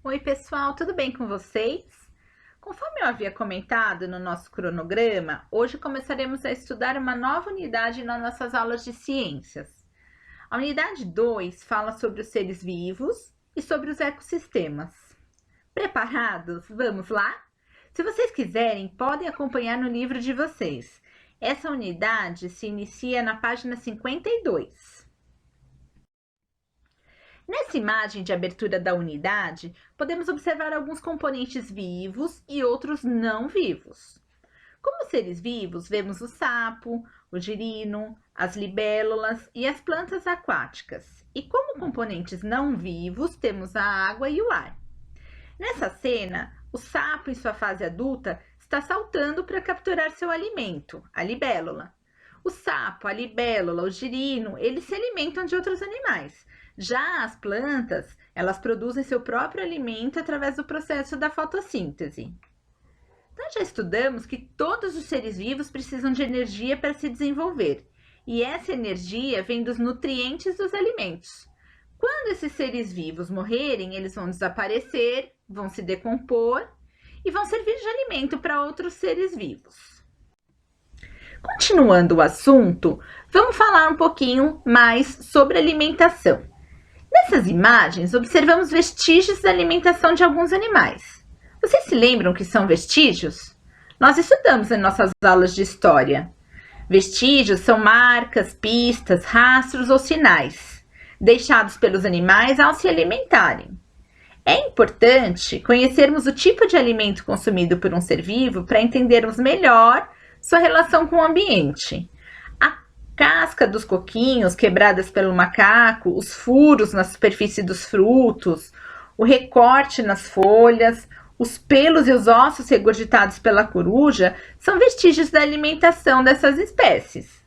Oi, pessoal, tudo bem com vocês? Conforme eu havia comentado no nosso cronograma, hoje começaremos a estudar uma nova unidade nas nossas aulas de ciências. A unidade 2 fala sobre os seres vivos e sobre os ecossistemas. Preparados? Vamos lá? Se vocês quiserem, podem acompanhar no livro de vocês. Essa unidade se inicia na página 52. Nessa imagem de abertura da unidade, podemos observar alguns componentes vivos e outros não vivos. Como seres vivos, vemos o sapo, o girino, as libélulas e as plantas aquáticas. E como componentes não vivos, temos a água e o ar. Nessa cena, o sapo, em sua fase adulta, está saltando para capturar seu alimento, a libélula. O sapo, a libélula, o girino, eles se alimentam de outros animais. Já as plantas, elas produzem seu próprio alimento através do processo da fotossíntese. Nós já estudamos que todos os seres vivos precisam de energia para se desenvolver, e essa energia vem dos nutrientes dos alimentos. Quando esses seres vivos morrerem, eles vão desaparecer, vão se decompor e vão servir de alimento para outros seres vivos. Continuando o assunto, vamos falar um pouquinho mais sobre alimentação. Nessas imagens, observamos vestígios da alimentação de alguns animais. Vocês se lembram o que são vestígios? Nós estudamos em nossas aulas de história. Vestígios são marcas, pistas, rastros ou sinais, deixados pelos animais ao se alimentarem. É importante conhecermos o tipo de alimento consumido por um ser vivo para entendermos melhor sua relação com o ambiente. Casca dos coquinhos quebradas pelo macaco, os furos na superfície dos frutos, o recorte nas folhas, os pelos e os ossos regurgitados pela coruja são vestígios da alimentação dessas espécies.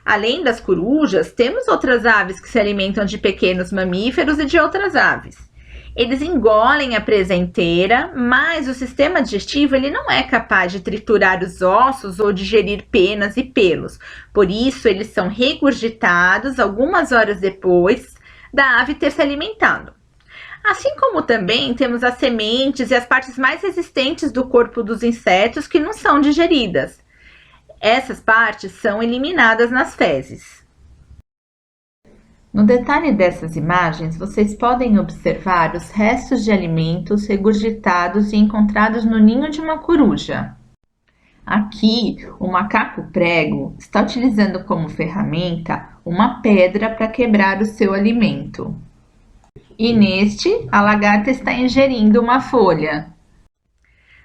Além das corujas, temos outras aves que se alimentam de pequenos mamíferos e de outras aves. Eles engolem a presa inteira, mas o sistema digestivo ele não é capaz de triturar os ossos ou digerir penas e pelos. Por isso, eles são regurgitados algumas horas depois da ave ter se alimentado. Assim como também temos as sementes e as partes mais resistentes do corpo dos insetos que não são digeridas. Essas partes são eliminadas nas fezes. No detalhe dessas imagens, vocês podem observar os restos de alimentos regurgitados e encontrados no ninho de uma coruja. Aqui, o macaco prego está utilizando como ferramenta uma pedra para quebrar o seu alimento. E neste, a lagarta está ingerindo uma folha.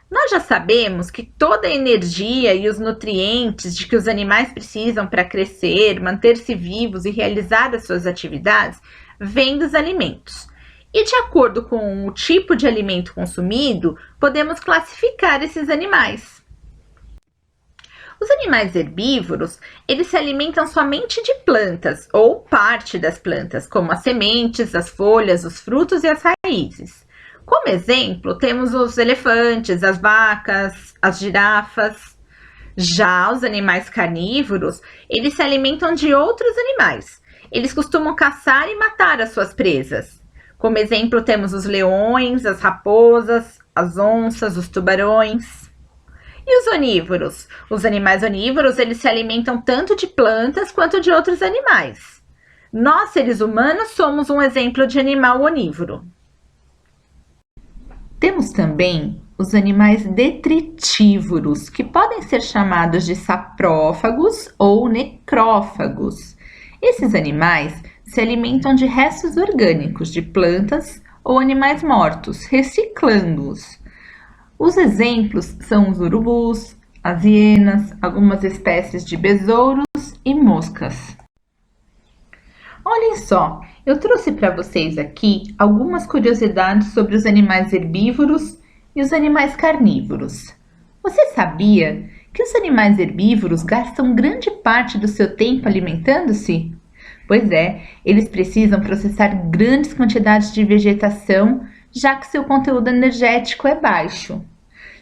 Nós já sabemos que toda a energia e os nutrientes de que os animais precisam para crescer, manter-se vivos e realizar as suas atividades vêm dos alimentos. E de acordo com o tipo de alimento consumido, podemos classificar esses animais. Os animais herbívoros, eles se alimentam somente de plantas ou parte das plantas, como as sementes, as folhas, os frutos e as raízes. Como exemplo, temos os elefantes, as vacas, as girafas. Já os animais carnívoros, eles se alimentam de outros animais. Eles costumam caçar e matar as suas presas. Como exemplo, temos os leões, as raposas, as onças, os tubarões. E os onívoros? Os animais onívoros, eles se alimentam tanto de plantas quanto de outros animais. Nós, seres humanos, somos um exemplo de animal onívoro. Temos também os animais detritívoros, que podem ser chamados de saprófagos ou necrófagos. Esses animais se alimentam de restos orgânicos de plantas ou animais mortos, reciclando-os. Os exemplos são os urubus, as hienas, algumas espécies de besouros e moscas. Olhem só, eu trouxe para vocês aqui algumas curiosidades sobre os animais herbívoros e os animais carnívoros. Você sabia que os animais herbívoros gastam grande parte do seu tempo alimentando-se? Pois é, eles precisam processar grandes quantidades de vegetação, já que seu conteúdo energético é baixo.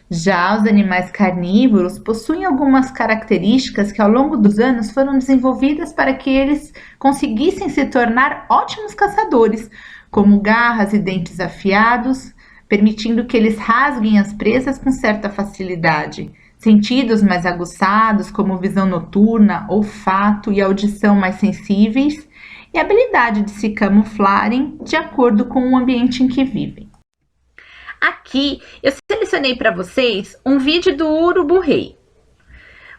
Já os animais carnívoros possuem algumas características que ao longo dos anos foram desenvolvidas para que eles conseguissem se tornar ótimos caçadores, como garras e dentes afiados, permitindo que eles rasguem as presas com certa facilidade. Sentidos mais aguçados, como visão noturna, olfato e audição mais sensíveis, e a habilidade de se camuflarem de acordo com o ambiente em que vivem. Aqui eu selecionei para vocês um vídeo do urubu-rei.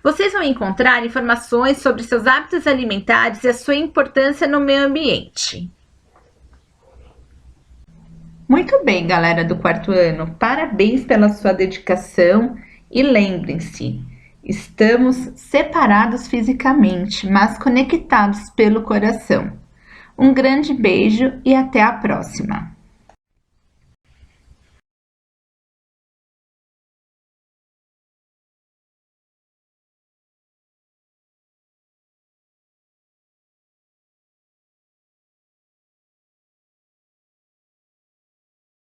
Vocês vão encontrar informações sobre seus hábitos alimentares e a sua importância no meio ambiente. Muito bem, galera do quarto ano, parabéns pela sua dedicação e lembrem-se, estamos separados fisicamente, mas conectados pelo coração. Um grande beijo e até a próxima!